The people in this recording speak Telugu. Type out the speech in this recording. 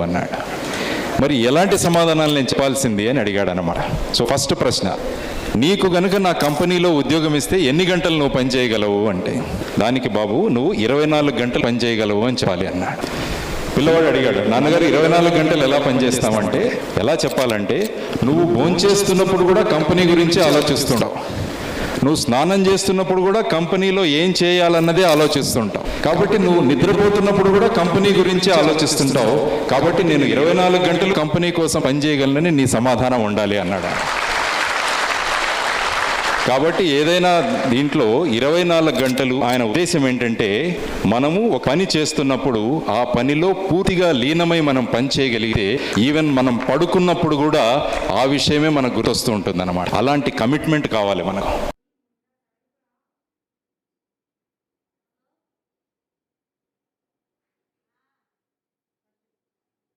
అన్నాడు. మరి ఎలాంటి సమాధానాలు నేను చెప్పాల్సింది అని అడిగాడు అనమాట. సో ఫస్ట్ ప్రశ్న, నీకు గనుక నా కంపెనీలో ఉద్యోగం ఇస్తే ఎన్ని గంటలు నువ్వు పని చేయగలవు అంటే, దానికి బాబు నువ్వు 24 గంటలు పని చేయగలవు అని చెప్పాలి అన్నాడు. పిల్లవాడు అడిగాడు, నాన్నగారు 24 గంటలు ఎలా పనిచేస్తామంటే, ఎలా చెప్పాలంటే నువ్వు భోంచేస్తున్నప్పుడు కూడా కంపెనీ గురించి ఆలోచిస్తుంటావు, నువ్వు స్నానం చేస్తున్నప్పుడు కూడా కంపెనీలో ఏం చేయాలన్నదే ఆలోచిస్తుంటావు, కాబట్టి నువ్వు నిద్రపోతున్నప్పుడు కూడా కంపెనీ గురించి ఆలోచిస్తుంటావు, కాబట్టి నేను 24 గంటలు కంపెనీ కోసం పనిచేయగలనని నీ సమాధానం ఉండాలి అన్నాడు. కాబట్టి ఏదైనా దీంట్లో 24 గంటలు ఆయన ఉద్దేశం ఏంటంటే, మనము ఒక పని చేస్తున్నప్పుడు ఆ పనిలో పూర్తిగా లీనమై మనం పని చేయగలిగితే ఈవెన్ మనం పడుకున్నప్పుడు కూడా ఆ విషయమే మనకు గుర్తొస్తూ ఉంటుంది అన్నమాట. అలాంటి కమిట్మెంట్ కావాలి మనకు.